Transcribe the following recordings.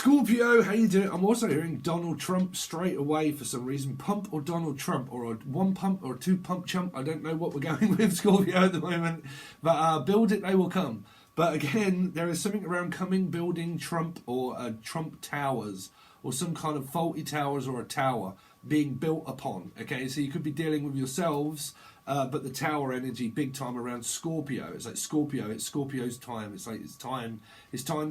Scorpio, how you doing? I'm also hearing Donald Trump straight away for some reason. Pump or Donald Trump, or a one pump or a two pump chump. I don't know what we're going with Scorpio at the moment. But build it, they will come. But again, there is something around coming, building Trump or Trump towers, or some kind of faulty towers or a tower being built upon. Okay, so you could be dealing with yourselves, but the tower energy big time around Scorpio. It's like Scorpio, it's Scorpio's time. It's like it's time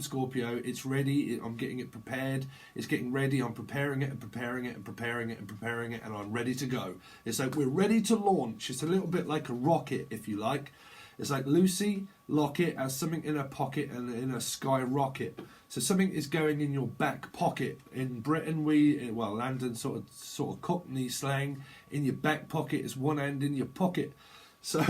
Scorpio. It's ready. I'm getting it prepared. It's getting ready. I'm preparing it and preparing it and preparing it and preparing it, and I'm ready to go. It's like we're ready to launch. It's a little bit like a rocket, if you like. It's like Lucy Locket has something in her pocket and in a skyrocket. So something is going in your back pocket. In Britain, London sort of Cockney slang, in your back pocket is one hand in your pocket. So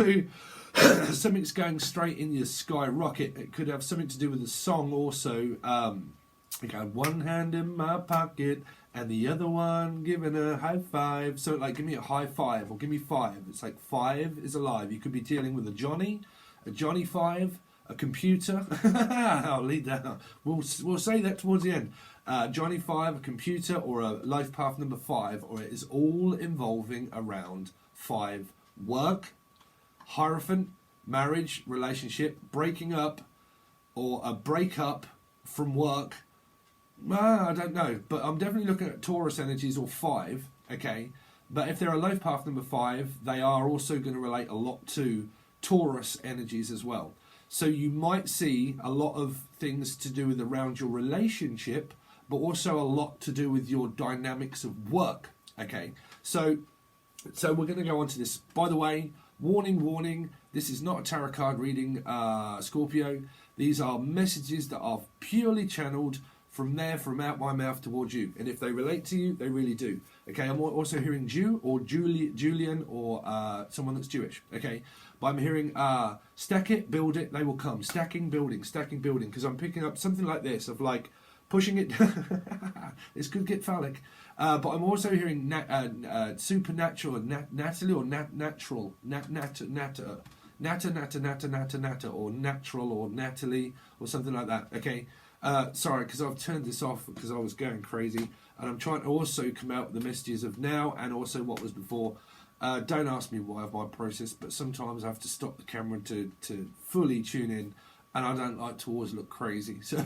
something's going straight in your skyrocket. It could have something to do with the song also. I got one hand in my pocket and the other one giving a high five. So like, give me a high five or give me five. It's like five is alive. You could be dealing with a Johnny Five, a computer. I'll leave that. We'll say that towards the end. Johnny Five, a computer, or a life path number 5, or it is all involving around 5. Work, Hierophant, marriage, relationship, breaking up, or a breakup from work. I don't know, but I'm definitely looking at Taurus energies or 5, okay? But if they're a life path number 5, they are also going to relate a lot to Taurus energies as well. So you might see a lot of things to do with around your relationship, but also a lot to do with your dynamics of work, okay? So we're going to go on to this. By the way, warning, this is not a tarot card reading, Scorpio. These are messages that are purely channeled from out my mouth towards you. And if they relate to you, they really do. Okay, I'm also hearing Jew or Julian or someone that's Jewish. Okay, but I'm hearing stack it, build it, they will come. Stacking, building, because I'm picking up something like this of like pushing it. This could get phallic. But I'm also hearing supernatural, Natalie or natural, natter, or natural or Natalie or something like that. Okay. Sorry, because I've turned this off because I was going crazy, and I'm trying to also come out with the messages of now and also what was before. Don't ask me why of my process, but sometimes I have to stop the camera to fully tune in, and I don't like to always look crazy. So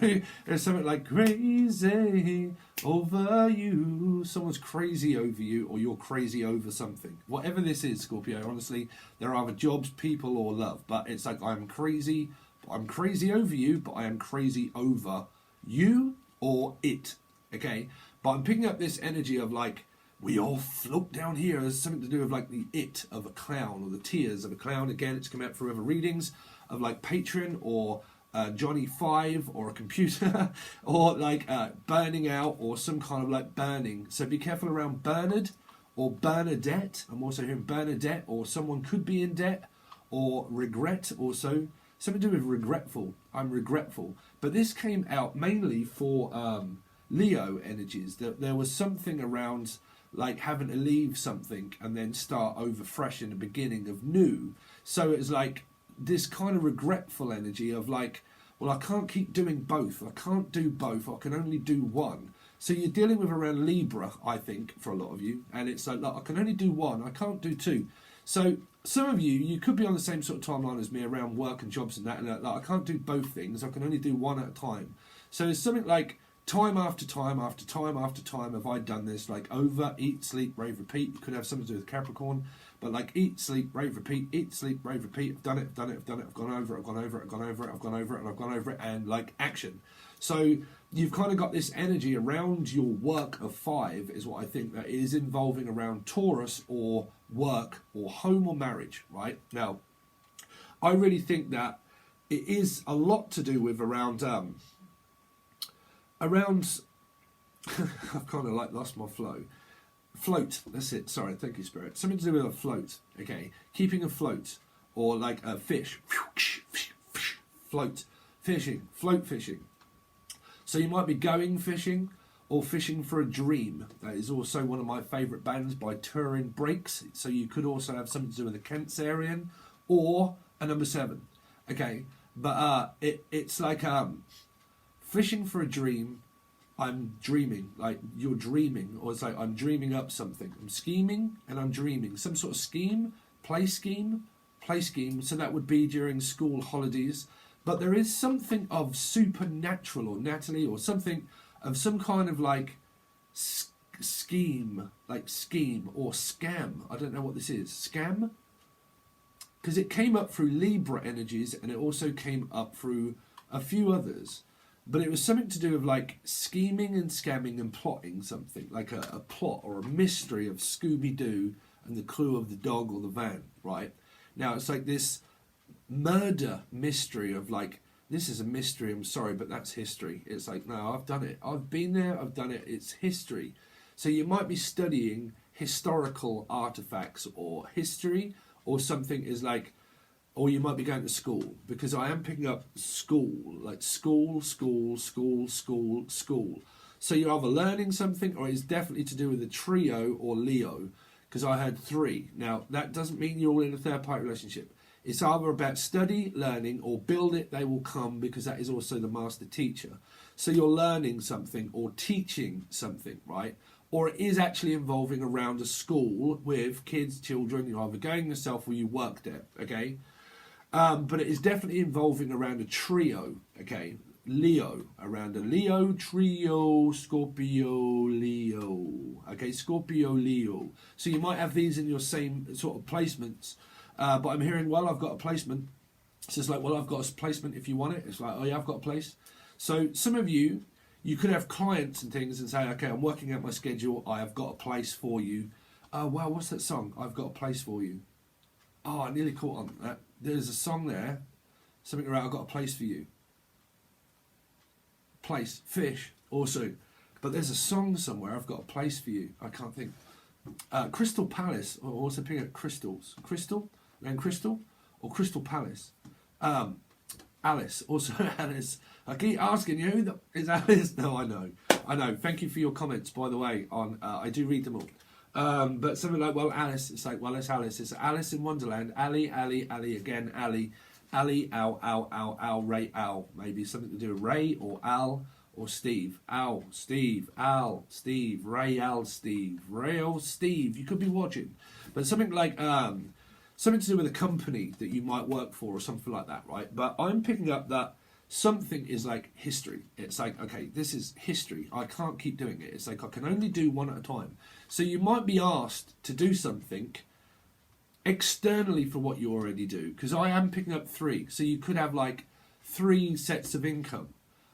there's something like crazy over you. Someone's crazy over you, or you're crazy over something. Whatever this is, Scorpio, honestly, they're either jobs, people, or love. But it's like I'm crazy over you, but I am crazy over you or it, okay? But I'm picking up this energy of like, we all float down here. There's something to do with like the it of a clown or the tears of a clown. Again, it's come out forever readings of like Patreon or Johnny Five or a computer or like burning out or some kind of like burning. So be careful around Bernard or Bernadette. I'm also hearing Bernadette, or someone could be in debt, or regret also. Something to do with regretful. I'm regretful. But this came out mainly for Leo energies. There was something around like having to leave something and then start over fresh in the beginning of new. So it's like this kind of regretful energy of like, well, I can't keep doing both. I can't do both. I can only do one. So you're dealing with around Libra, I think, for a lot of you. And it's like, look, I can only do one. I can't do two. So some of you could be on the same sort of timeline as me around work and jobs and that. And like, I can't do both things. I can only do one at a time. So it's something like time after time after time after time have I done this. Like over, eat, sleep, rave, repeat. You could have something to do with Capricorn. But like eat, sleep, rave, repeat, eat, sleep, rave, repeat. I've done it, I've gone over it, and like action. So you've kind of got this energy around your work of 5 is what I think that is involving around Taurus or work or home or marriage, right? Now, I really think that it is a lot to do with around I've kind of like lost my flow. Float, that's it, sorry, thank you, Spirit. Something to do with a float, okay? Keeping afloat, or like a fish, float, fishing, float fishing. So you might be going fishing, or fishing for a dream. That is also one of my favourite bands by Turin Breaks. So you could also have something to do with a Cancerian, or a number 7, okay? But it's like fishing for a dream, I'm dreaming, like you're dreaming, or it's like I'm dreaming up something. I'm scheming and I'm dreaming. Some sort of scheme, play scheme, play scheme. So that would be during school holidays. But there is something of supernatural, or Natalie, or something of some kind of like scheme, like scheme or scam. I don't know what this is. Scam? Because it came up through Libra energies, and it also came up through a few others. But it was something to do with like scheming and scamming and plotting something, like a plot or a mystery of Scooby-Doo and the clue of the dog or the van, right? Now it's like this murder mystery of like, this is a mystery, I'm sorry, but that's history. It's like, no, I've done it. I've been there, I've done it, it's history. So you might be studying historical artifacts or history, or something is like, or you might be going to school, because I am picking up school, like school. So you're either learning something, or it's definitely to do with a trio or Leo, because I had 3. Now, that doesn't mean you're all in a third-party relationship. It's either about study, learning, or build it, they will come, because that is also the master teacher. So you're learning something or teaching something, right? Or it is actually involving around a school with kids, children. You're either going yourself or you work there, okay? But it is definitely involving around a trio, okay? Leo, around a Leo trio, Scorpio, Leo, okay? Scorpio, Leo. So you might have these in your same sort of placements, but I'm hearing, well, I've got a placement. So it's like, well, I've got a placement if you want it. It's like, oh yeah, I've got a place. So some of you could have clients and things and say, okay, I'm working out my schedule. I have got a place for you. Oh, wow, what's that song? I've got a place for you. Oh, I nearly caught on that. There's a song there, something around, I've got a place for you. Place, fish, also. But there's a song somewhere, I've got a place for you. I can't think. Crystal Palace, or also picking up crystals. Crystal, and Crystal, or Crystal Palace. Alice, also Alice. I keep asking you, who is Alice? No, I know. Thank you for your comments, by the way. On I do read them all. But something like, well, Alice, it's like, well, it's Alice. It's Alice in Wonderland. Ali, again, Ali, Al, Ray, Al. Maybe something to do with Ray or Al or Steve. Al, Steve, Ray, Al, Steve, Ray, Al, Steve. You could be watching. But something like, something to do with a company that you might work for or something like that, right? But I'm picking up that something is like history. It's like, okay, this is history. I can't keep doing it. It's like I can only do one at a time. So you might be asked to do something externally for what you already do, because I am picking up 3. So you could have like 3 sets of income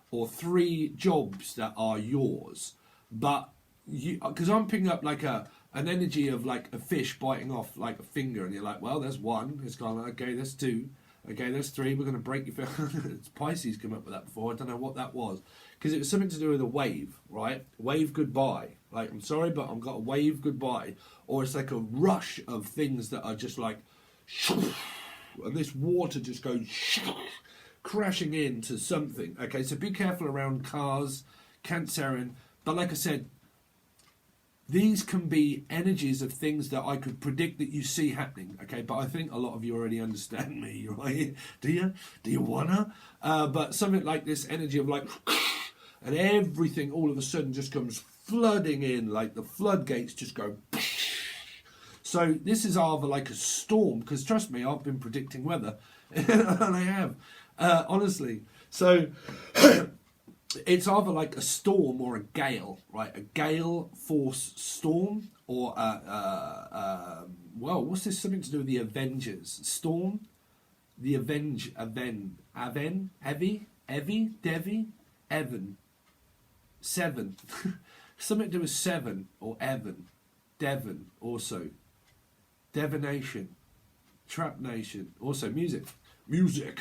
or 3 jobs that are yours. But you, because I'm picking up like an energy of like a fish biting off like a finger, and you're like, well, there's 1. It's gone, okay, there's 2. Okay, there's 3. We're going to break your finger. Pisces come up with that before. I don't know what that was. Because it was something to do with a wave, right? Wave goodbye. Like, I'm sorry, but I've got a wave goodbye. Or it's like a rush of things that are just like, and this water just goes crashing into something. Okay, so be careful around cars, Cancerian. But like I said, these can be energies of things that I could predict that you see happening, okay? But I think a lot of you already understand me, right? Do you? Do you wanna? But something like this energy of like, and everything all of a sudden just comes flooding in, like the floodgates just go. So this is either like a storm, because trust me, I've been predicting weather, and I have, honestly. So it's either like a storm or a gale, right? A gale force storm, or well, what's this? Something to do with the Avengers storm, the Evan, 7, something to do with 7 or Evan, Devon, also Divination, Trap Nation, also music,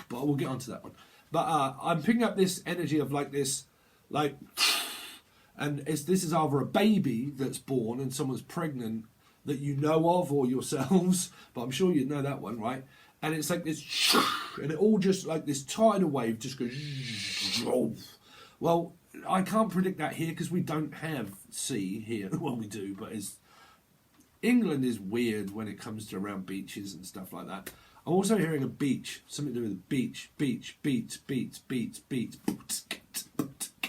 but we'll get onto that one. But I'm picking up this energy of like this, like, and this is either a baby that's born and someone's pregnant that you know of or yourselves, but I'm sure you know that one, right? And it's like this, and it all just like this tidal wave just goes. Well, I can't predict that here because we don't have sea here. Well, we do, but England is weird when it comes to around beaches and stuff like that. I'm also hearing a beach, something to do with beach,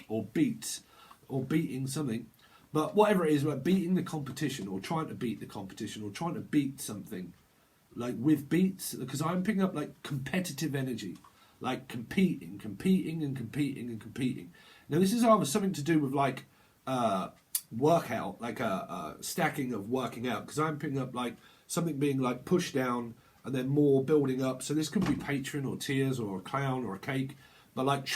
or beats, or beating something. But whatever it is, like beating the competition or trying to beat the competition or trying to beat something, like with beats, because I'm picking up like competitive energy, like competing. Now this is either something to do with like workout, like a stacking of working out, because I'm picking up like something being like pushed down and then more building up. So this could be patron or tears or a clown or a cake, but like,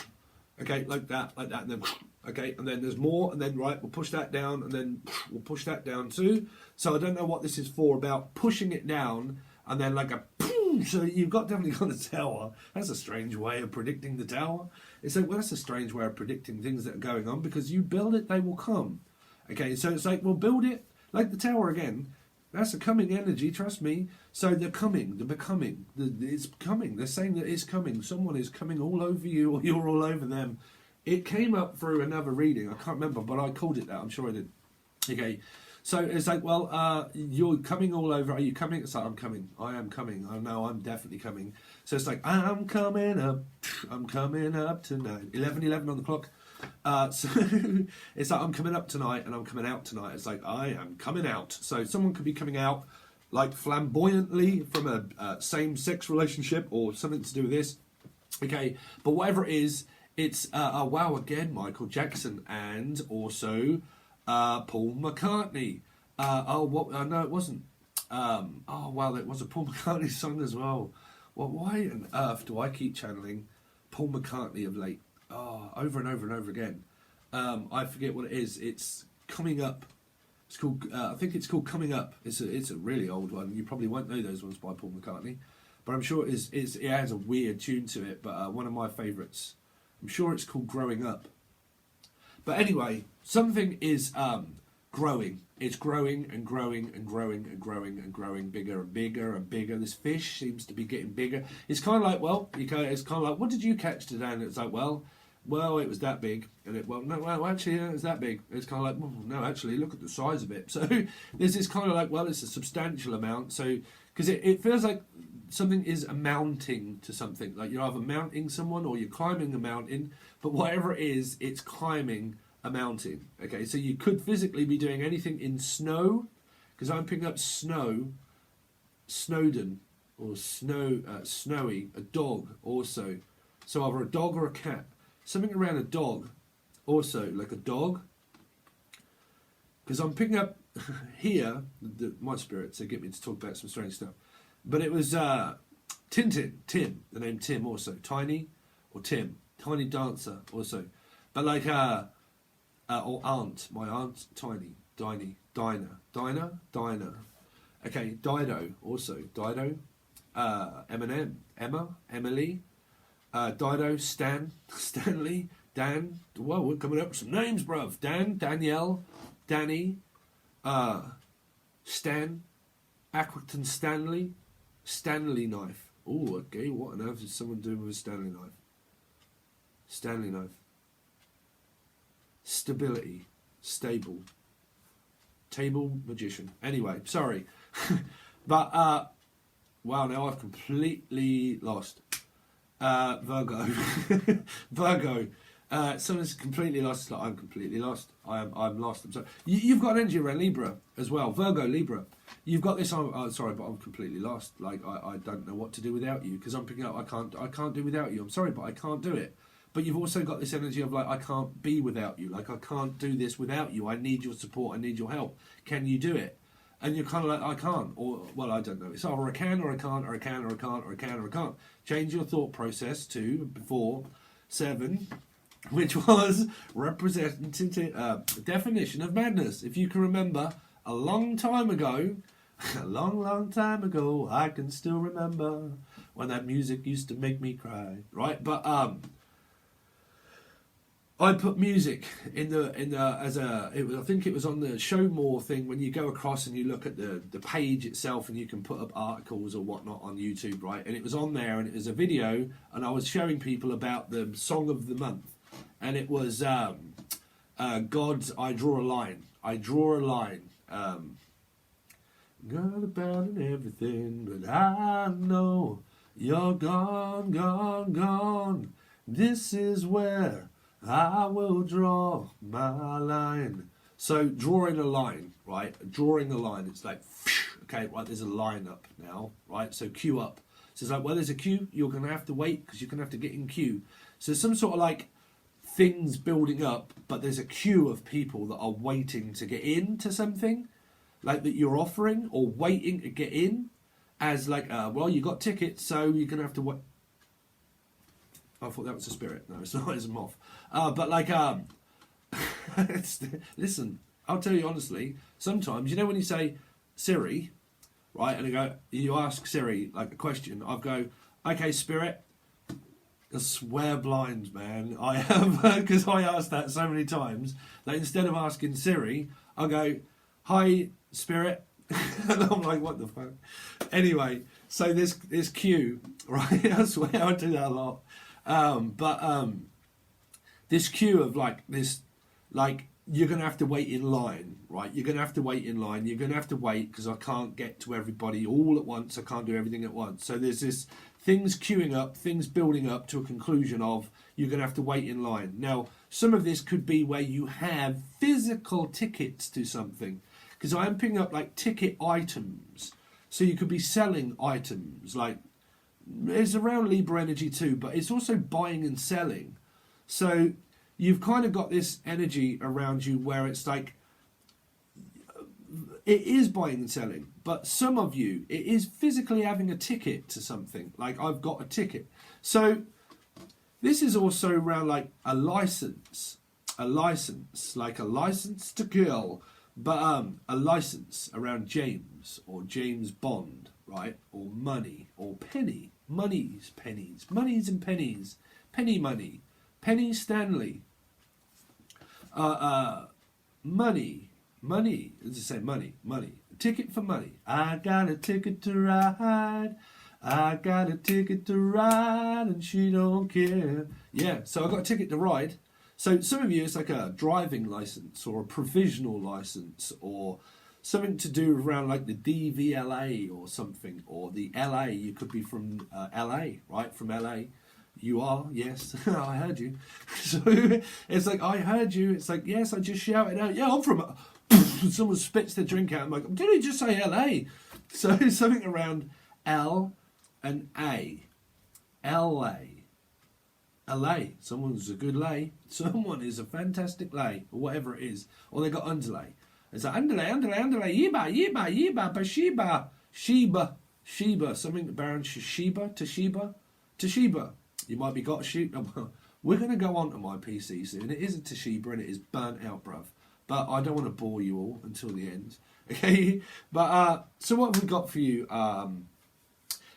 okay, like that, and then, okay, and then there's more, and then, right, we'll push that down, and then we'll push that down too. So I don't know what this is for, about pushing it down, and then like a, so you've definitely got a tower. That's a strange way of predicting the tower. It's like, well, that's a strange way of predicting things that are going on, because you build it, they will come. Okay, so it's like, well, build it, like the tower again. That's a coming energy, trust me. So they're coming, they're becoming, it's coming. They're saying that it's coming. Someone is coming all over you, or you're all over them. It came up through another reading. I can't remember, but I called it that. I'm sure I did. Okay, so it's like, well, you're coming all over. Are you coming? It's like, I'm coming. I am coming. I know I'm definitely coming. So it's like, I'm coming up. I'm coming up tonight. 11:11 on the clock. So it's like, I'm coming up tonight and I'm coming out tonight. It's like, I am coming out. So someone could be coming out like flamboyantly from a same-sex relationship or something to do with this. Okay, but whatever it is, it's, oh wow, again, Michael Jackson and also Paul McCartney. No, it wasn't. Oh wow, it was a Paul McCartney song as well. Well, why on earth do I keep channeling Paul McCartney of late? Oh, over and over and over again. I forget what it is. It's Coming Up. It's called. I think it's called Coming Up. It's a really old one. You probably won't know those ones by Paul McCartney, but I'm sure it has a weird tune to it. But one of my favourites. I'm sure it's called Growing Up. But anyway, something is growing. It's growing and growing and growing and growing and growing, bigger and bigger and bigger. This fish seems to be getting bigger. It's kind of like, well, it's kind of like, what did you catch today? And it's like, well, it was that big. And it actually, it was that big. It's kind of like, well, no, actually, look at the size of it. So this is kind of like, well, it's a substantial amount. So, because it feels like something is amounting to something. Like you're either mounting someone or you're climbing a mountain. But whatever it is, it's climbing a mountain. Okay, so you could physically be doing anything in snow, because I'm picking up snow, Snowden, or snowy, a dog also. So either a dog or a cat. Something around a dog also, like a dog. Because I'm picking up here, my spirits, they get me to talk about some strange stuff. But it was Tintin, Tim, the name Tim also. Tiny or Tim, Tiny Dancer also. But like, or aunt, my aunt, Tiny, Dinah. Okay, Dido also, Dido. Eminem, Emma, Emily. Dido, Stanley, Dan. Well, we're coming up with some names, bruv. Dan, Danielle, Danny, Stan, Accrington Stanley, Stanley knife. Oh, okay, what on earth is someone doing with a Stanley knife? Stanley knife. Stability, stable, table magician. Anyway, sorry, but wow, now I've completely lost. Virgo, Virgo. Someone's completely lost. It's like, I'm completely lost. I'm lost. I'm sorry. You've got an energy around Libra as well. Virgo, Libra. You've got this. Sorry, but I'm completely lost. Like I don't know what to do without you, because I'm picking up. I can't do without you. I'm sorry, but I can't do it. But you've also got this energy of like, I can't be without you. Like I can't do this without you. I need your support. I need your help. Can you do it? And you're kind of like, I can't, or, well, I don't know. It's either I can, or I can't, or I can, or I can't, or I can, or I can't. Change your thought process to before 7, which was representative definition of madness. If you can remember, a long time ago, a long time ago, I can still remember when that music used to make me cry. Right? But I put music in the I think it was on the Show More thing, when you go across and you look at the page itself and you can put up articles or whatnot on YouTube, right? And it was on there, and it was a video, and I was showing people about the song of the month, and it was God's I Draw a Line. I draw a line. Got about and everything, but I know you're gone, gone, gone. This is where I will draw my line. So drawing a line, right? Drawing a line, it's like, okay, right, there's a line up now, right? So queue up. So it's like, well, there's a queue, you're going to have to wait because you're going to have to get in queue. So some sort of like things building up, but there's a queue of people that are waiting to get into something, like that you're offering or waiting to get in, as like, well, you got tickets, so you're going to have to wait. I thought that was a spirit. No, it's not. It's a moth. But like, listen, I'll tell you honestly. Sometimes, you know, when you say Siri, right, and you ask Siri like a question, I go, okay, spirit. I swear blind, man. I have, because I asked that so many times that instead of asking Siri, I go, hi, spirit. And I'm like, what the fuck? Anyway, so this queue, right? I swear I do that a lot. This queue of like this, like you're going to have to wait in line, right? You're going to have to wait in line. You're going to have to wait because I can't get to everybody all at once. I can't do everything at once. So there's this things queuing up, things building up to a conclusion of you're going to have to wait in line. Now, some of this could be where you have physical tickets to something, because I am picking up like ticket items. So you could be selling items, like it's around Libra energy too, but it's also buying and selling. So you've kind of got this energy around you where it's like it is buying and selling, but some of you, it is physically having a ticket to something. Like I've got a ticket. So this is also around like a license, like a license to kill, but a license around James or James Bond, right? Or money or penny, monies, pennies, monies and pennies, penny money, Penny Stanley, money, as I say, money, ticket for money. I got a ticket to ride. I got a ticket to ride, and she don't care. Yeah, so I got a ticket to ride. So some of you, it's like a driving license or a provisional license or something to do around like the DVLA or something, or the LA. You could be from LA, right? From LA. You are, yes, I heard you. So it's like, I heard you. It's like, yes, I just shouted out, yeah, I'm from... Someone spits their drink out. I'm like, did he just say LA? So something around L and A. LA. LA. Someone's a good lay. Someone is a fantastic lay, or whatever it is. Or they got underlay. It's like, underlay, yiba, Bathsheba. Sheba. Something Baron Toshiba. You might be got a sheep. We're going to go on to my PC soon. It is a Toshiba and it is burnt out, bruv. But I don't want to bore you all until the end. Okay? But, so what have we got for you?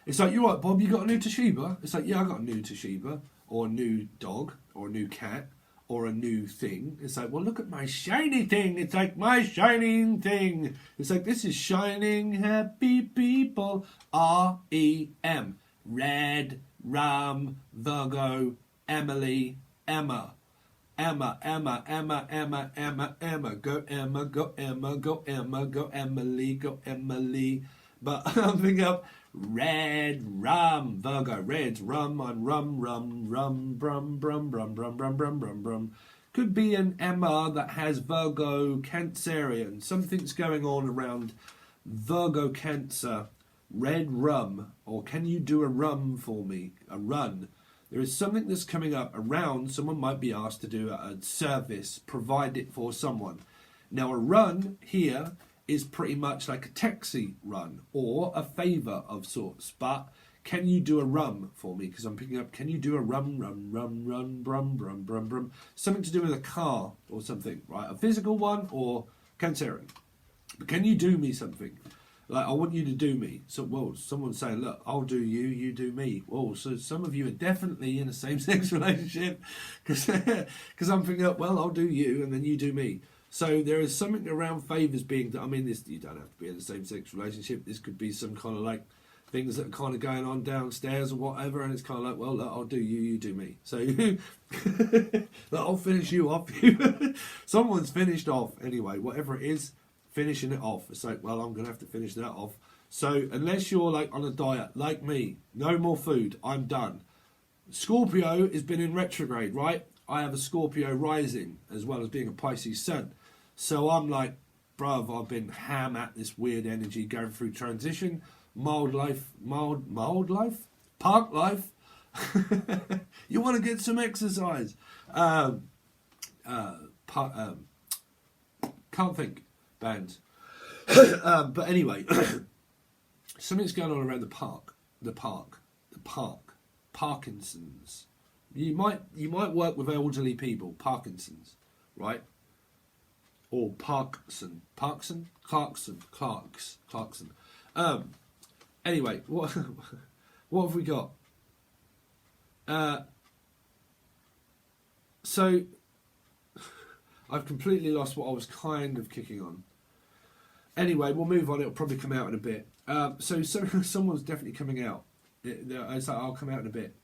It's like, you're right, Bob, you got a new Toshiba? It's like, yeah, I got a new Toshiba. Or a new dog. Or a new cat. Or a new thing. It's like, well, look at my shiny thing. It's like my shining thing. It's like, this is shining happy people. REM. Red, Ram, Virgo, Emily, Emma. Emma. Go Emma, go Emma, go Emily, go Emily. But I'm thinking of Red, Rum, Virgo, Red, Rum, and Brum. Could be an Emma that has Virgo, Cancerian. Something's going on around Virgo, Cancer. Red rum, or can you do a rum for me? A run. There is something that's coming up around. Someone might be asked to do a service, provide it for someone. Now a run here is pretty much like a taxi run or a favour of sorts. But can you do a rum for me? Because I'm picking up, can you do a rum, brum. Something to do with a car or something, right? A physical one or Cancerian. But can you do me something? Like, I want you to do me. So, well, someone's saying, look, I'll do you, you do me. Well, so some of you are definitely in a same-sex relationship. Because I'm thinking, well, I'll do you and then you do me. So there is something around favours being done. I mean, this, you don't have to be in a same-sex relationship. This could be some kind of like things that are kind of going on downstairs or whatever. And it's kind of like, well, look, I'll do you, you do me. So look, I'll finish you off. Someone's finished off. Anyway, whatever it is. Finishing it off. It's like, well, I'm going to have to finish that off. So unless you're like on a diet, like me, no more food, I'm done. Scorpio has been in retrograde, right? I have a Scorpio rising as well as being a Pisces sun. So I'm like, bruv, I've been ham at this weird energy going through transition, mild life, park life. You want to get some exercise. Can't think, bands. But anyway, something's going on around the park. Parkinson's. You might work with elderly people. Parkinson's, right? Or Clarkson. Anyway, what have we got? So I've completely lost what I was kind of kicking on. Anyway, we'll move on. It'll probably come out in a bit. So someone's definitely coming out. It's like, I'll come out in a bit.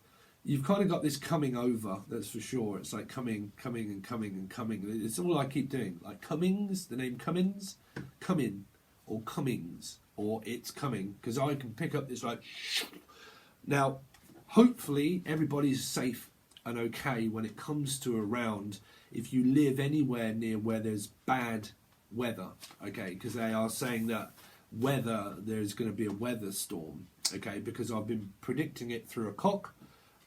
You've kind of got this coming over, that's for sure. It's like coming. It's all I keep doing. Like Cummings, the name Cummins, come in, or Cummings, or it's coming, because I can pick up this like. Now, hopefully everybody's safe and okay when it comes to around if you live anywhere near where there's bad weather, okay, because they are saying that there's going to be a weather storm, okay, because I've been predicting it through a cock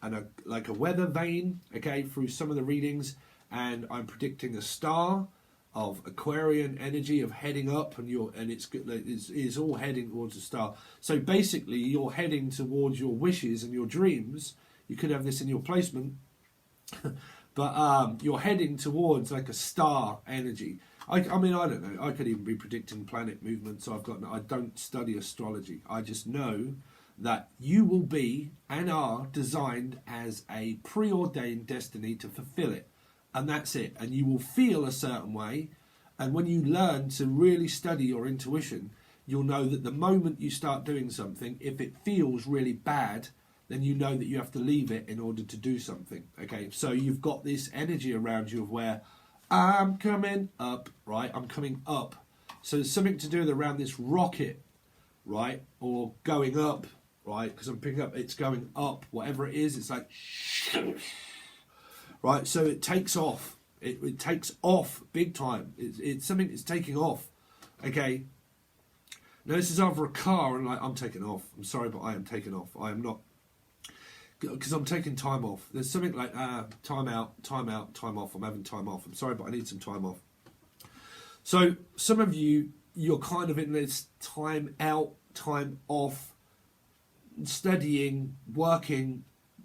and a weather vane, okay, through some of the readings, and I'm predicting a star of Aquarian energy of heading up, and it's all heading towards a star. So basically, you're heading towards your wishes and your dreams. You could have this in your placement, but you're heading towards like a star energy. I mean, I don't know. I could even be predicting planet movements. So I don't study astrology. I just know that you will be and are designed as a preordained destiny to fulfill it. And that's it. And you will feel a certain way. And when you learn to really study your intuition, you'll know that the moment you start doing something, if it feels really bad, then you know that you have to leave it in order to do something. Okay, so you've got this energy around you of where I'm coming up, right? I'm coming up. So there's something to do with around this rocket, right? Or going up, right? Because I'm picking up, it's going up, whatever it is. It's like, right? So it takes off. It takes off big time. It's something that's taking off, okay? Now this is either a car and like, I'm taking off. I'm sorry, but I am taking off. I am not, because I'm taking time off. There's something like time out, time off. I'm having time off. I'm sorry, but I need some time off. So some of you're kind of in this time out, time off, studying, working,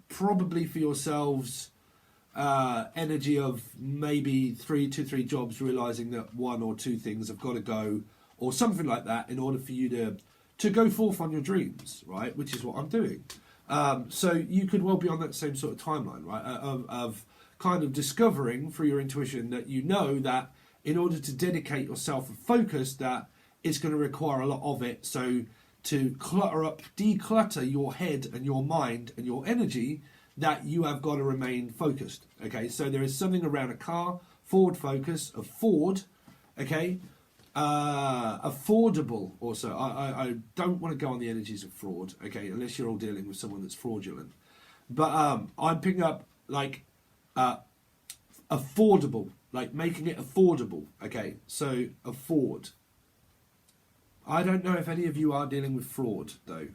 probably for yourselves, energy of maybe 3 jobs, realizing that 1 or 2 things have got to go, or something like that, in order for you to go forth on your dreams, right? Which is what I'm doing. So you could well be on that same sort of timeline, right? Of kind of discovering through your intuition that you know that in order to dedicate yourself and focus, that it's going to require a lot of it. So to declutter your head and your mind and your energy, that you have got to remain focused. Okay, so there is something around a car, forward focus, a Ford, okay, affordable also. I don't want to go on the energies of fraud, okay, unless you're all dealing with someone that's fraudulent. But I'm picking up like affordable, like making it affordable, okay, so afford. I don't know if any of you are dealing with fraud though,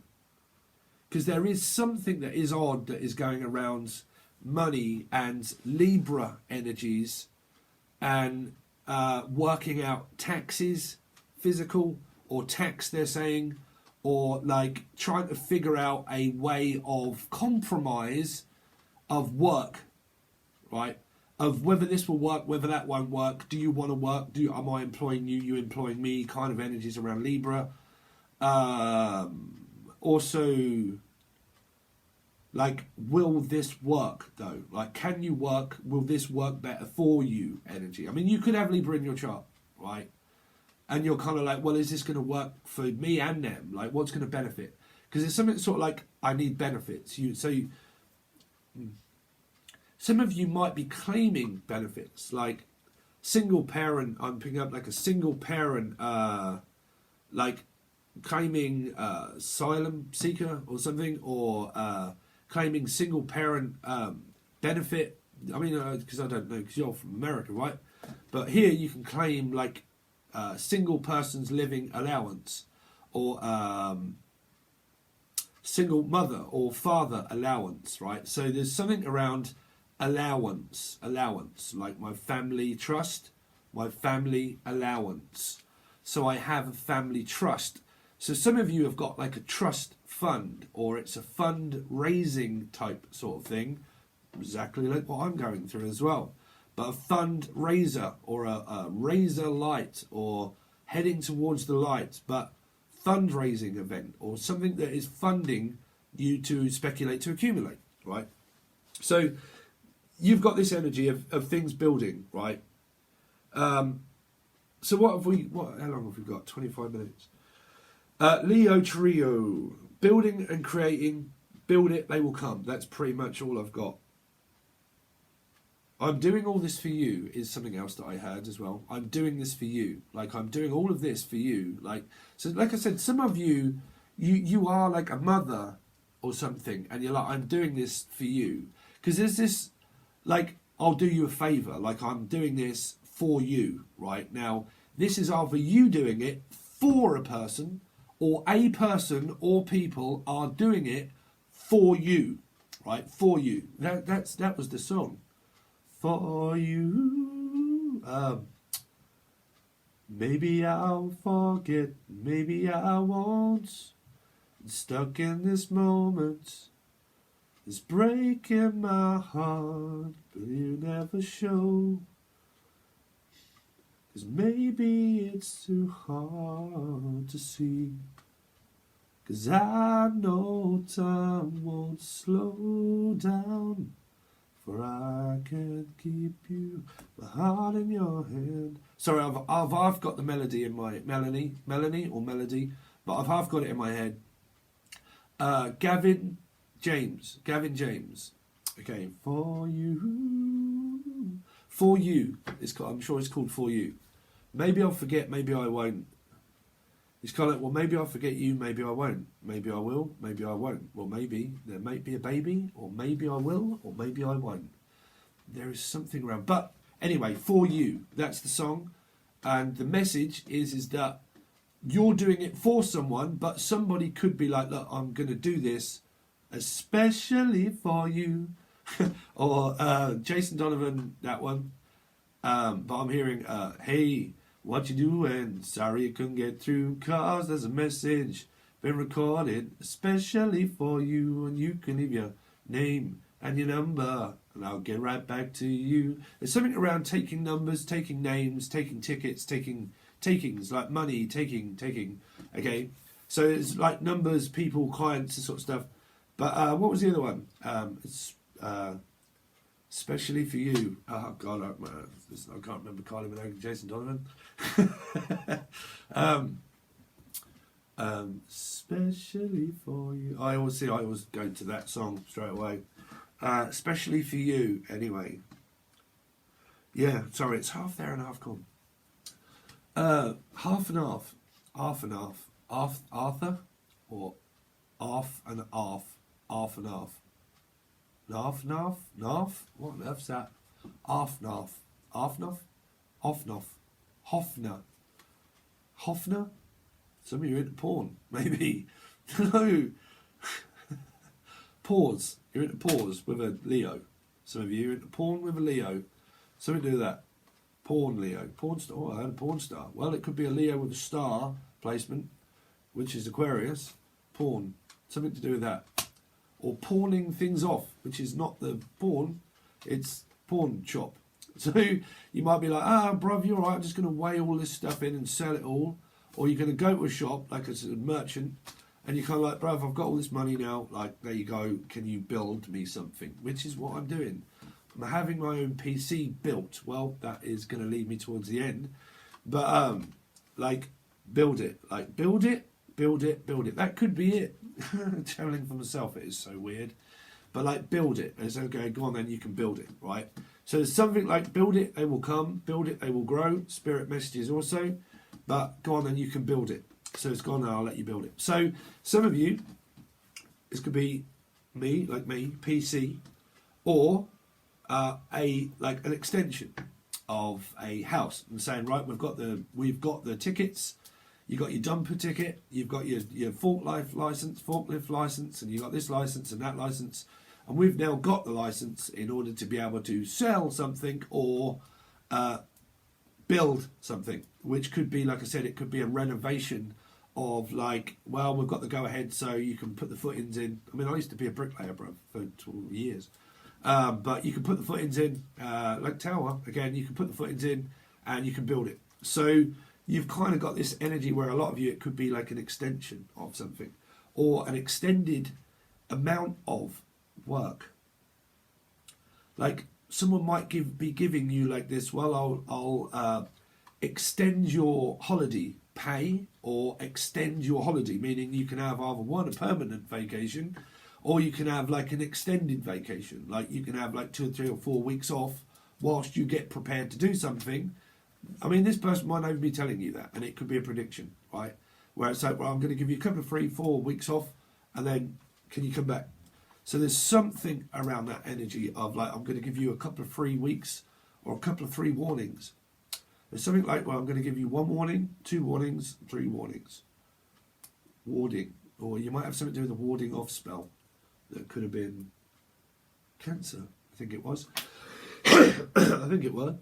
because there is something that is odd that is going around money and Libra energies and working out taxes, physical or tax they're saying, or like trying to figure out a way of compromise of work, right? Of whether this will work, whether that won't work. Do you want to work? Am I employing you? You employing me? Kind of energies around Libra. Also, like, will this work though? Like, can you work? Will this work better for you? Energy. I mean, you could have Libra in your chart, right? And you're kind of like, well, is this going to work for me and them? Like, what's going to benefit? Because it's something sort of like, I need benefits. Some of you might be claiming benefits, like single parent. I'm picking up like a single parent, like claiming asylum seeker or something, or claiming single parent benefit I mean, because I don't know, because you're from America, right? But here you can claim like single person's living allowance, or single mother or father allowance, right? So there's something around allowance, like my family trust, my family allowance. So I have a family trust. So some of you have got like a trust fund, or it's a fundraising type sort of thing, exactly like what I'm going through as well. But a fundraiser, or a razor light, or heading towards the light, but fundraising event, or something that is funding you to speculate, to accumulate, right? So you've got this energy of things building, right? So how long have we got? 25 minutes. Leo Trio, building and creating, build it, they will come. That's pretty much all I've got. I'm doing all this for you is something else that I heard as well. I'm doing this for you. Like, I'm doing all of this for you. Like, so like I said, some of you are like a mother or something, and you're like, I'm doing this for you. Because there's this, like, I'll do you a favour. Like, I'm doing this for you, right? Now, this is either you doing it for a person, or a person or people are doing it for you, right? For you. That was the song. For you. Maybe I'll forget, maybe I won't. Stuck in this moment, it's breaking my heart, but you never show. 'Cause maybe it's too hard to see. 'Cause I know time won't slow down. For I can't keep you, my heart in your hand. Sorry, I've got the melody in my melody, but I've half got it in my head. Gavin James. Okay, for you. I'm sure it's called For You. Maybe I'll forget, maybe I won't. It's kind of like, well, maybe I'll forget you, maybe I won't. Maybe I will, maybe I won't. Well, maybe there might be a baby, or maybe I will, or maybe I won't. There is something around. But anyway, For You, that's the song. And the message is that you're doing it for someone, but somebody could be like, look, I'm going to do this especially for you. Or Jason Donovan, that one. But I'm hearing, hey, what you doing? Sorry you couldn't get through, 'cause there's a message been recorded especially for you, and you can leave your name and your number and I'll get right back to you. There's something around taking numbers, taking names, taking tickets, takings, like money, taking. Okay, so it's like numbers, people, clients, this sort of stuff. But what was the other one? It's especially for you. Oh God, I can't remember Kylie Minogue and Jason Donovan. Especially for you. I always go to that song straight away. Especially for you. Anyway. Yeah, sorry, it's half there and half gone. Half and half. Arthur, or half and half. Half and half. Narf? What on earth's that? Arfnarf. Hofner? Some of you are into porn, maybe. No. Pause. You're into pause with a Leo. Some of you are into porn with a Leo. Something to do with that. Porn Leo. Porn star. Oh, I heard a porn star. Well, it could be a Leo with a star placement, which is Aquarius. Porn. Something to do with that. Or pawning things off, which is not the pawn, it's pawn shop. So you might be like, bruv, you're right, I'm just going to weigh all this stuff in and sell it all. Or you're going to go to a shop, like a merchant, and you're kind of like, bruv, I've got all this money now, like, there you go, can you build me something? Which is what I'm doing. I'm having my own PC built. Well, that is going to lead me towards the end. But, like, build it. Like, build it. That could be it. Channeling for myself, it is so weird. But like, build it. It's okay, go on then, you can build it, right? So there's something like, build it, they will come. Build it, they will grow. Spirit messages also. But go on then, you can build it. So it's gone now, I'll let you build it. So some of you, this could be me, like me, PC, or an extension of a house and saying, right, we've got the tickets, you've got your dumper ticket, you've got your forklift license, and you've got this license and that license, and we've now got the license in order to be able to sell something or build something, which could be, like I said, it could be a renovation of like, well, we've got the go ahead so you can put the footings in. I mean, I used to be a bricklayer, bro, for 12 years. But you can put the footings in, like tower, again, you can put the footings in and you can build it. So you've kind of got this energy where a lot of you, it could be like an extension of something or an extended amount of work. Like someone might be giving you like this, well, I'll extend your holiday pay or extend your holiday, meaning you can have either one, a permanent vacation, or you can have like an extended vacation. Like you can have like 2 or 3 or 4 weeks off whilst you get prepared to do something. I mean, this person might not even be telling you that, and it could be a prediction, right? Where it's like, well, I'm going to give you a couple of 3, 4 weeks off, and then can you come back? So there's something around that energy of like, I'm going to give you a couple of 3 weeks or a couple of 3 warnings. There's something like, well, I'm going to give you 1 warning, 2 warnings, 3 warnings. Warding. Or you might have something to do with the warding off spell. That could have been Cancer, I think it was. I think it was.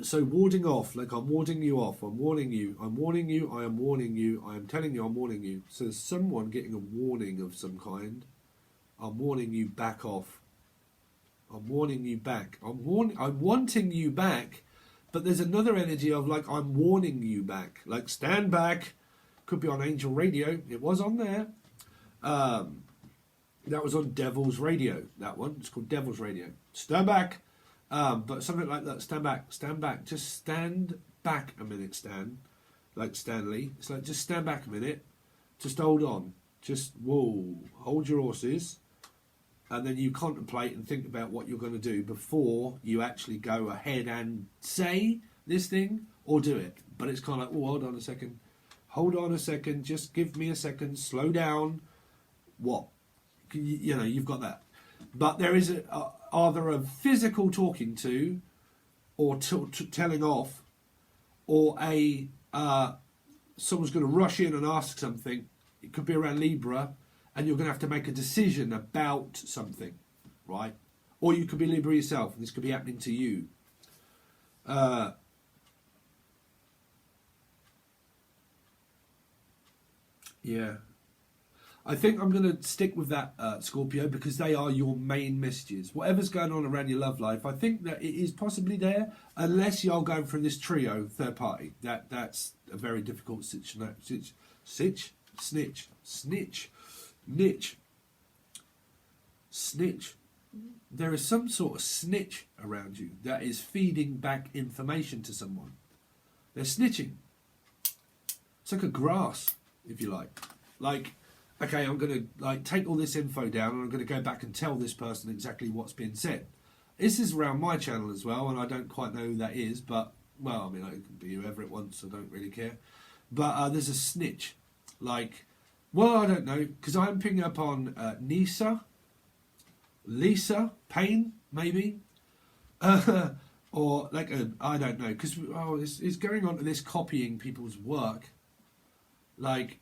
So warding off, like I'm warding you off, I'm warning you, I'm warning you, I am warning you, I am telling you, I'm warning you. So there's someone getting a warning of some kind. I'm warning you, back off. I'm warning you back. I'm wanting you back, but there's another energy of like, I'm warning you back. Like, stand back. Could be on Angel Radio. It was on there. That was on Devil's Radio, that one. It's called Devil's Radio. Stand back. But something like that. Stand back. Stand back. Just stand back a minute, Stan. Like Stanley. It's like, just stand back a minute. Just hold on. Just, whoa. Hold your horses. And then you contemplate and think about what you're going to do before you actually go ahead and say this thing or do it. But it's kind of like, oh, hold on a second. Hold on a second. Just give me a second. Slow down. What? You know, you've got that. But there is either a physical talking to or telling off, or a someone's going to rush in and ask something. It could be around Libra, and you're going to have to make a decision about something, right? Or you could be Libra yourself, and this could be happening to you. Yeah. I think I'm going to stick with that, Scorpio, because they are your main messages. Whatever's going on around your love life, I think that it is possibly there, unless you're going from this trio, third party. That's a very difficult snitch. There is some sort of snitch around you that is feeding back information to someone. They're snitching. It's like a grass, if you like. Like, okay, I'm going to take all this info down and I'm going to go back and tell this person exactly what's been said. This is around my channel as well, and I don't quite know who that is, but, well, I mean, it can be whoever it wants, I don't really care. But there's a snitch. Like, well, I don't know, because I'm picking up on Lisa Payne, maybe, or like I don't know, because it's going on to this copying people's work, like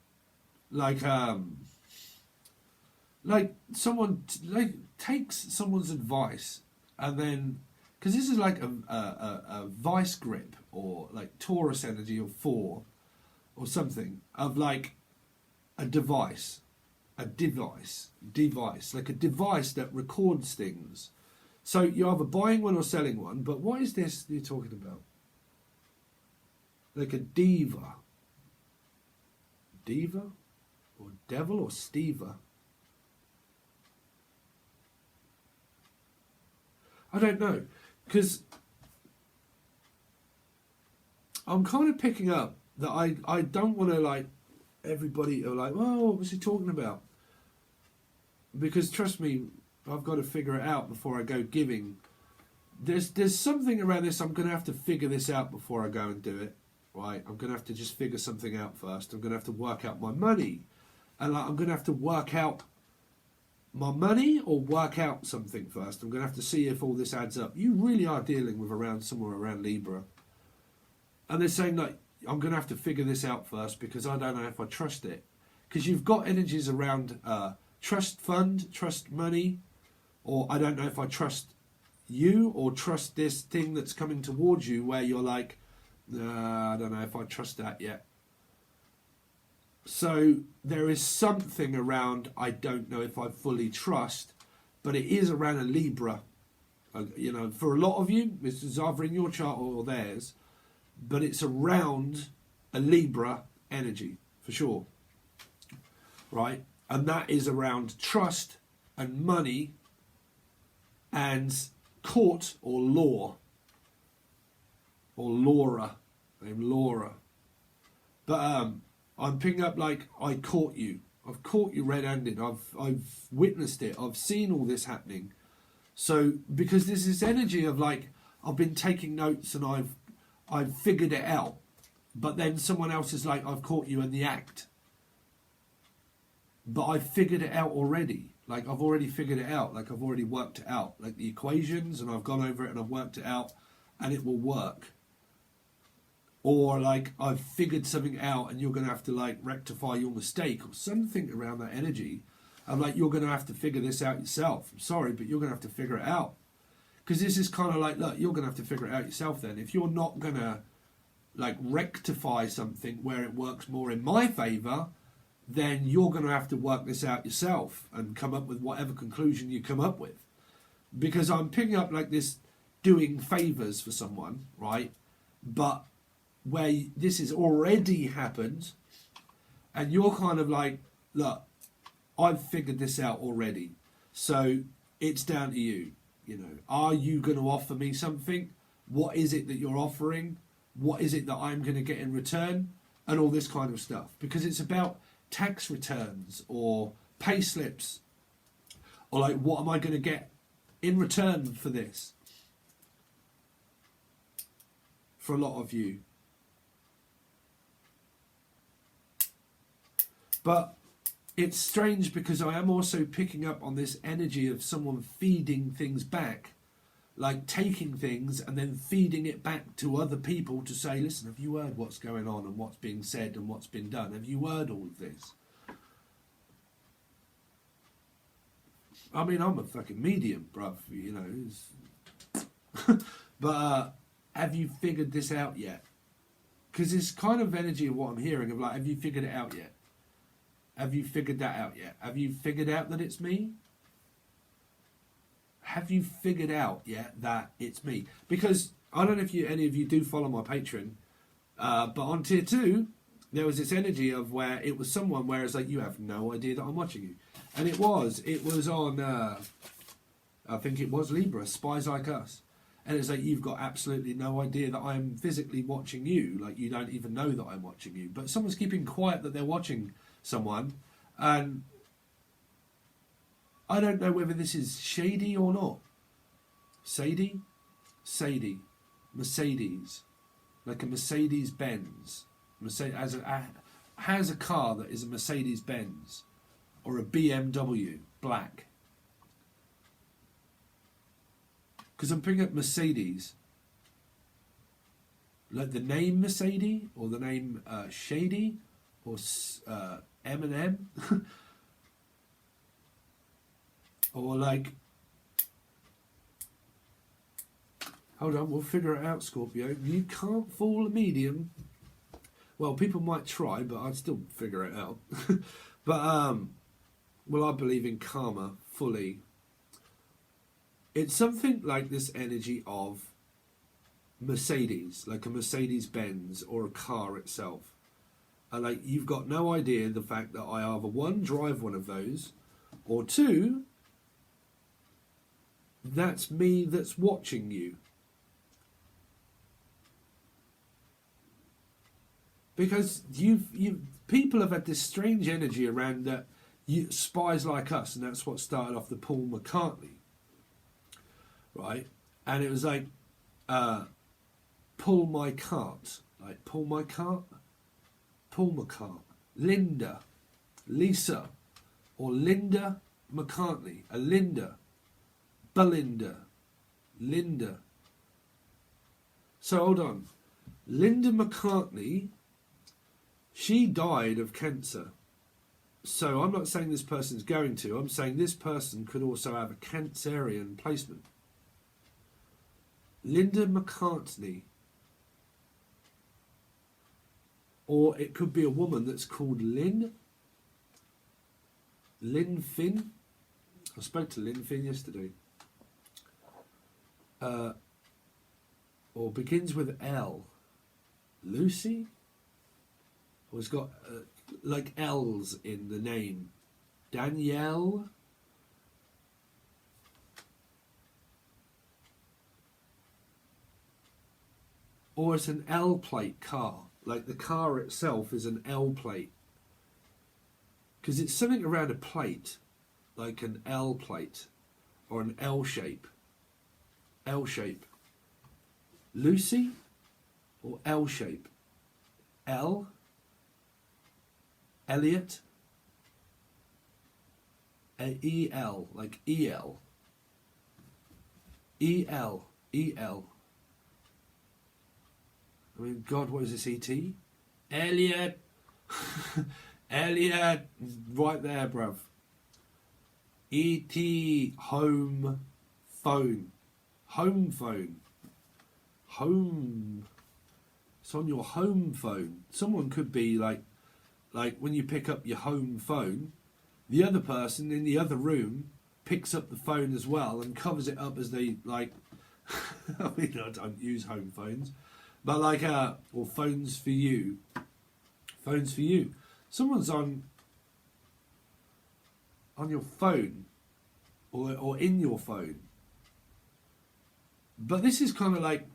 someone takes someone's advice and then, because this is like a vice grip or like Taurus energy of 4 or something of like a device, like a device that records things. So you're either buying one or selling one, but what is this you're talking about? Like a diva or devil or Steva? I don't know, because I'm kind of picking up that I don't want to like everybody are like, oh, what was he talking about? Because trust me, I've got to figure it out before I go giving. There's something around this. I'm going to have to figure this out before I go and do it. Right? I'm going to have to just figure something out first. I'm going to have to work out my money, and like, I'm going to have to work out my money or work out something first? I'm going to have to see if all this adds up. You really are dealing with somewhere around Libra. And they're saying, like, I'm going to have to figure this out first because I don't know if I trust it. Because you've got energies around trust fund, trust money, or I don't know if I trust you or trust this thing that's coming towards you where you're like, I don't know if I trust that yet. So there is something around I don't know if I fully trust, but it is around a Libra. You know, for a lot of you, this is either in your chart or theirs, but it's around a Libra energy, for sure. Right? And that is around trust and money and court or law. Or Laura. Named Laura. But I'm picking up like, I caught you. I've caught you red-handed. I've witnessed it. I've seen all this happening. So, because there's this energy of like, I've been taking notes and I've figured it out. But then someone else is like, I've caught you in the act. But I've figured it out already. Like, I've already figured it out. Like, I've already worked it out. Like, the equations, and I've gone over it and I've worked it out, and it will work. Or, like, I've figured something out and you're going to have to, like, rectify your mistake or something around that energy. And, like, you're going to have to figure this out yourself. I'm sorry, but you're going to have to figure it out. Because this is kind of like, look, you're going to have to figure it out yourself then. If you're not going to, like, rectify something where it works more in my favour, then you're going to have to work this out yourself and come up with whatever conclusion you come up with. Because I'm picking up, like, this doing favours for someone, right? But where this has already happened, and you're kind of like, look, I've figured this out already, so it's down to you. You know, are you going to offer me something? What is it that you're offering? What is it that I'm going to get in return? And all this kind of stuff. Because it's about tax returns or pay slips, or like, what am I going to get in return for this? For a lot of you. But it's strange because I am also picking up on this energy of someone feeding things back, like taking things and then feeding it back to other people to say, listen, have you heard what's going on and what's being said and what's been done? Have you heard all of this? I mean, I'm a fucking medium, bruv, you know. But have you figured this out yet? Because it's kind of energy of what I'm hearing of like, have you figured it out yet? Have you figured that out yet? Have you figured out that it's me? Have you figured out yet that it's me? Because I don't know if any of you do follow my Patreon, but on tier 2, there was this energy of where it was someone where it's like, you have no idea that I'm watching you. And it was on, I think it was Libra, Spies Like Us. And it's like, you've got absolutely no idea that I'm physically watching you. Like, you don't even know that I'm watching you. But someone's keeping quiet that they're watching someone, and I don't know whether this is shady or not. Sadie, Mercedes, like a Mercedes Benz. Mercedes has a car that is a Mercedes Benz or a BMW black. Because I'm picking up Mercedes, like the name Mercedes or the name Shady or M&M. Or like, hold on, we'll figure it out, Scorpio. You can't fool a medium. Well, people might try, but I'd still figure it out. But, well, I believe in karma fully. It's something like this energy of Mercedes, like a Mercedes Benz or a car itself. And like, you've got no idea the fact that I either one, drive one of those, or two, that's me that's watching you. Because people have had this strange energy around that spies like us, and that's what started off the Paul McCartney, right? And it was like, pull my cart, like pull my cart, Paul McCart, Linda, Lisa, or Linda, McCartney, a Linda, Belinda, Linda. So hold on. Linda McCartney, she died of cancer. So I'm not saying this person's going to. I'm saying this person could also have a Cancerian placement. Linda McCartney. Or it could be a woman that's called Lynn. Lynn Finn. I spoke to Lynn Finn yesterday. Or begins with L. Lucy? Or it's got like L's in the name. Danielle? Or it's an L plate car. Like the car itself is an L plate. Because it's something around a plate. Like an L plate. Or an L shape. L shape. Lucy? Or L shape? L? Elliot? E-L. Like E-L. E-L. E-L. I mean, God, what is this, E.T.? Elliot! Elliot! Right there, bruv. E.T. Home phone. Home phone. Home. It's on your home phone. Someone could be like when you pick up your home phone, the other person in the other room picks up the phone as well and covers it up as they like. I mean, I don't use home phones. But like, or phones for you. Phones for you. Someone's on your phone or in your phone. But this is kind of like,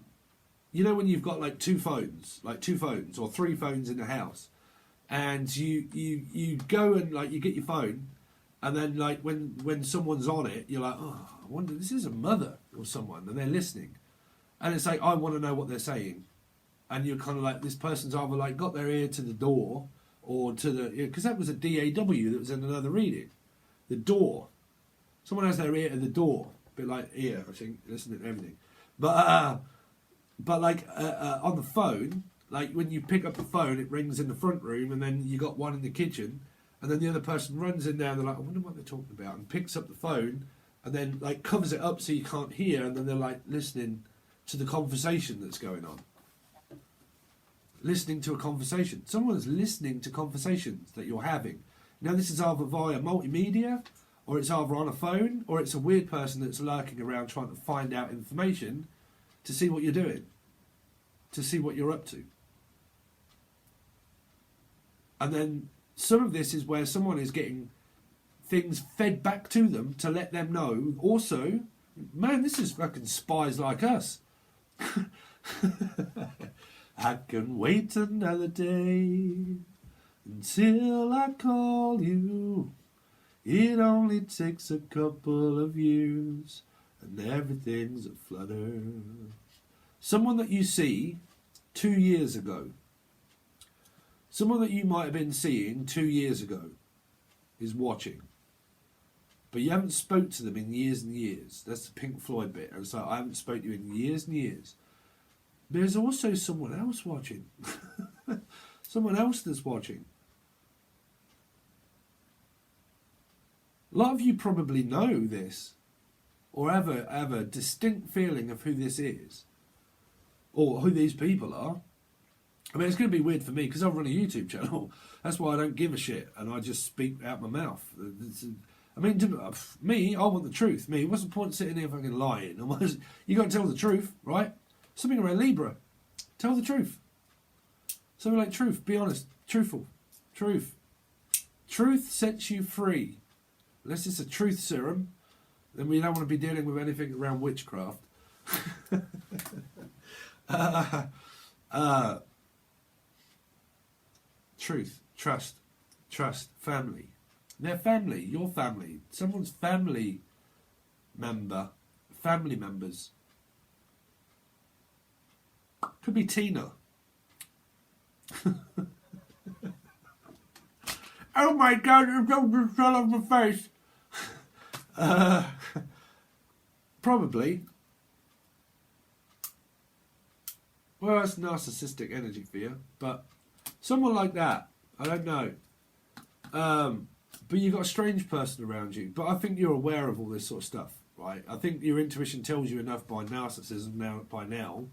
you know when you've got like two phones or three phones in the house. And you go and like you get your phone and then like when someone's on it, you're like, oh, I wonder, this is a mother or someone and they're listening. And it's like, I want to know what they're saying. And you're kind of like, this person's either like got their ear to the door or to the, because that was a DAW that was in another reading. The door. Someone has their ear to the door. A bit like ear, I think, listening to everything. But like on the phone, like when you pick up the phone, it rings in the front room and then you got one in the kitchen and then the other person runs in there and they're like, I wonder what they're talking about, and picks up the phone and then like covers it up so you can't hear, and then they're like listening to the conversation that's going on. Listening to a conversation. Someone's listening to conversations that you're having. Now this is either via multimedia, or it's either on a phone, or it's a weird person that's lurking around trying to find out information to see what you're doing, to see what you're up to. And then some of this is where someone is getting things fed back to them to let them know. Also, man, this is fucking spies like us. I can wait another day until I call you. It only takes a couple of years and everything's a flutter. Someone that you see 2 years ago, someone that you might have been seeing 2 years ago is watching. But you haven't spoke to them in years and years. That's the Pink Floyd bit. And so I haven't spoke to you in years and years. There's also someone else watching. Someone else that's watching. A lot of you probably know this, or have a distinct feeling of who this is, or who these people are. I mean, it's going to be weird for me because I run a YouTube channel. That's why I don't give a shit and I just speak out my mouth. I mean, me, I want the truth. Me, what's the point sitting here fucking lying? You got to tell the truth, right? Something around Libra. Tell the truth. Something like truth. Be honest. Truthful. Truth. Truth sets you free. Unless it's a truth serum, then we don't want to be dealing with anything around witchcraft. Truth. Trust. Trust. Family. Their family. Your family. Someone's family member. Family members. Could be Tina. Oh my God, it just fell off my face. Probably. Well, that's narcissistic energy for you, but someone like that, I don't know. But you've got a strange person around you. But I think you're aware of all this sort of stuff, right? I think your intuition tells you enough by narcissism by now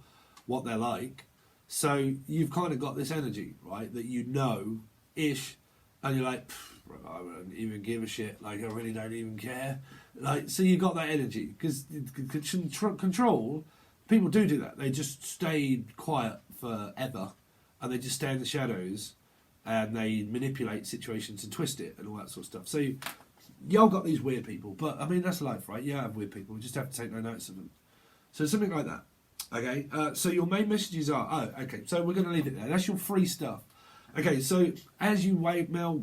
what they're like. So you've kind of got this energy, right, that you know-ish, and you're like, I don't even give a shit. Like, I really don't even care. Like, so you got that energy because control. People do that. They just stay quiet forever, and they just stay in the shadows, and they manipulate situations and twist it and all that sort of stuff. So y'all got these weird people, but I mean that's life, right? You have weird people. We just have to take no notice of them. So something like that. Okay. So your main messages are okay. So we're going to leave it there. That's your free stuff. Okay. So as you wait, Mel.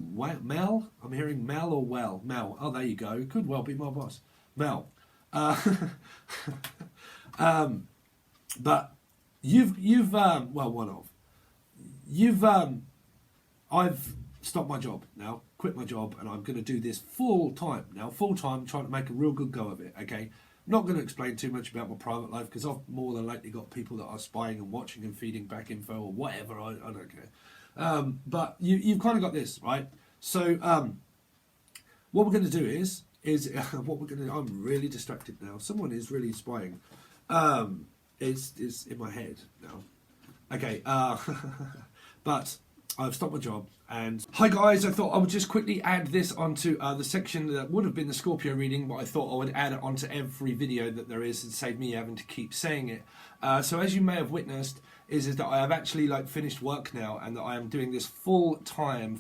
I'm hearing Mel or well. Mel. Oh, there you go. Could well be my boss, Mel. But you've well, one of you've I've stopped my job now, quit my job, and I'm going to do this full time now, trying to make a real good go of it. Okay, I'm not going to explain too much about my private life because I've more than likely got people that are spying and watching and feeding back info or whatever. I don't care. But you've kind of got this, right? So what we're going to do is what we're going to. I'm really distracted now. Someone is really spying. It's in my head now. Okay, but I've stopped my job. And hi guys, I thought I would just quickly add this onto the section that would have been the Scorpio reading, but I thought I would add it onto every video that there is and save me having to keep saying it. So as you may have witnessed, is that I have actually finished work now, and that I am doing this full time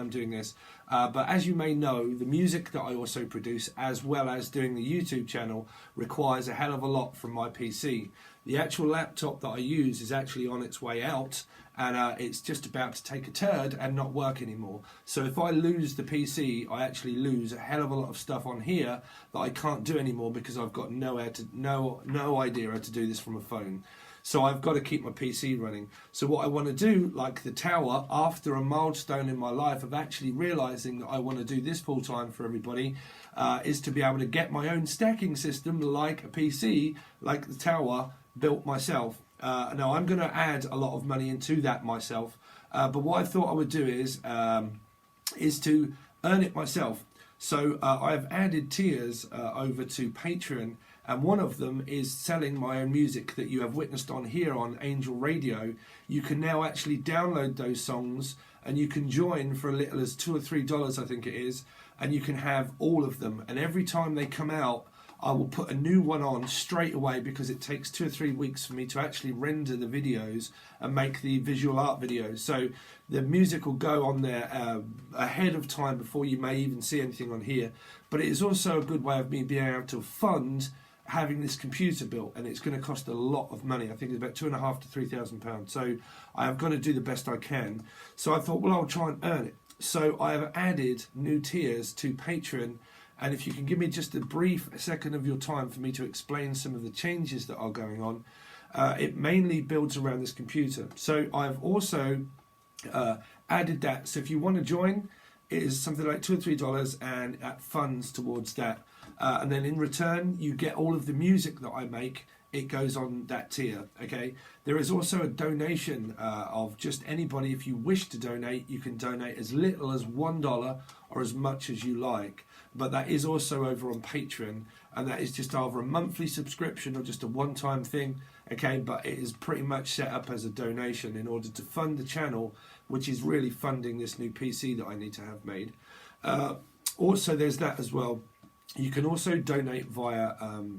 doing this. But as you may know, the music that I also produce, as well as doing the YouTube channel, requires a hell of a lot from my PC. The actual laptop that I use is actually on its way out, and it's just about to take a turd and not work anymore. So if I lose the PC, I actually lose a hell of a lot of stuff on here that I can't do anymore because I've got no idea how to do this from a phone. So I've got to keep my PC running. So what I want to do, like the tower, after a milestone in my life of actually realising that I want to do this full time for everybody, is to be able to get my own stacking system like a PC, like the tower, built myself. Now I'm going to add a lot of money into that myself, but what I thought I would do is to earn it myself. So I've added tiers over to Patreon, and one of them is selling my own music that you have witnessed on here on Angel Radio. You can now actually download those songs, and you can join for as little as $2 or $3, I think it is, and you can have all of them. And every time they come out, I will put a new one on straight away because it takes 2 or 3 weeks for me to actually render the videos and make the visual art videos. So the music will go on there ahead of time before you may even see anything on here. But it is also a good way of me being able to fund having this computer built, and it's going to cost a lot of money. I think it's about £2,500 to £3,000. So I have got to do the best I can. So I thought, well, I'll try and earn it. So I have added new tiers to Patreon. And if you can give me just a brief second of your time for me to explain some of the changes that are going on, it mainly builds around this computer. So I've also added that. So if you want to join, it is something like $2 or $3, and that funds towards that. And then in return, you get all of the music that I make. It goes on that tier. Okay. There is also a donation of just anybody. If you wish to donate, you can donate as little as $1 or as much as you like. But that is also over on Patreon, and that is just either a monthly subscription or just a one-time thing. Okay, but it is pretty much set up as a donation in order to fund the channel, which is really funding this new PC that I need to have made. Also, there's that as well. You can also donate via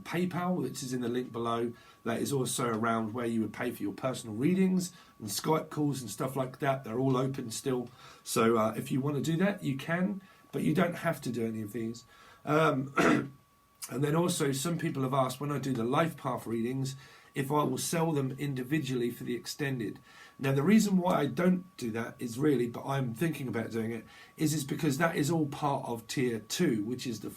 PayPal, which is in the link below. That is also around where you would pay for your personal readings and Skype calls and stuff like that. They're all open still. So if you want to do that, you can, but you don't have to do any of these. And then also, some people have asked when I do the life path readings if I will sell them individually for the extended. Now, the reason why I don't do that is really, but I'm thinking about doing it, is because that is all part of Tier 2, which is the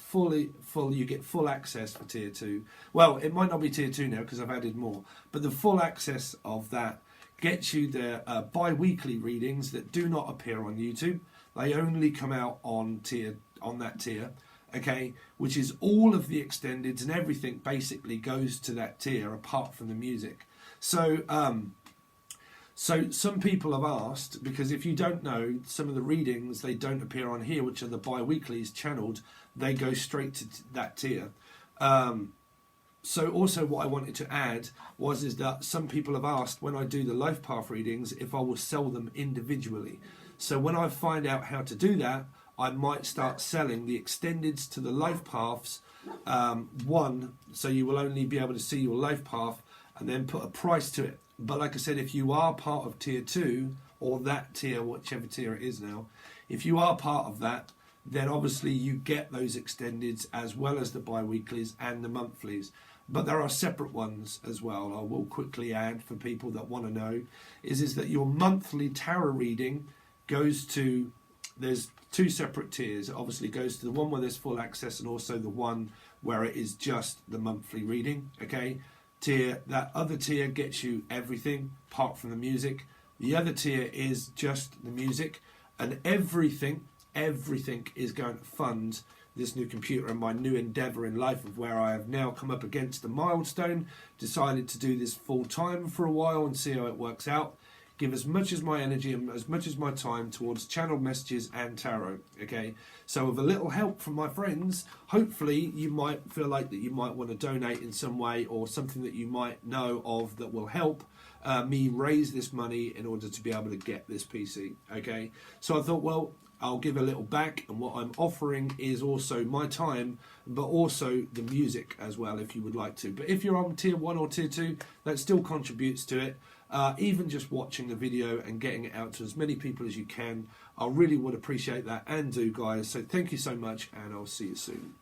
you get full access for Tier 2. Well, it might not be Tier 2 now because I've added more, but the full access of that gets you the bi-weekly readings that do not appear on YouTube. They only come out on that tier. okay, which is all of the extendeds and everything basically goes to that tier apart from the music. So so some people have asked, because if you don't know, some of the readings, they don't appear on here, which are the bi-weeklies channeled, they go straight to that tier. So also what I wanted to add is that some people have asked, when I do the life path readings, if I will sell them individually. So when I find out how to do that, I might start selling the extendeds to the life paths, so you will only be able to see your life path and then put a price to it. But like I said, if you are part of tier 2, or that tier, whichever tier it is now, if you are part of that, then obviously you get those extendeds as well as the bi-weeklies and the monthlies. But there are separate ones as well. I will quickly add, for people that want to know, is that your monthly tarot reading goes to, there's 2 separate tiers. It obviously goes to the one where there's full access, and also the one where it is just the monthly reading, okay? That other tier gets you everything apart from the music. The other tier is just the music, and everything is going to fund this new computer and my new endeavour in life, of where I have now come up against a milestone, decided to do this full time for a while and see how it works out. Give as much as my energy and as much as my time towards channeled messages and tarot, okay? So with a little help from my friends, hopefully you might feel like that you might want to donate in some way, or something that you might know of that will help me raise this money in order to be able to get this PC, okay? So I thought, well, I'll give a little back, and what I'm offering is also my time, but also the music as well, if you would like to. But if you're on tier 1 or tier 2, that still contributes to it. Even just watching the video and getting it out to as many people as you can, I really would appreciate that, and do, guys. So thank you so much, and I'll see you soon.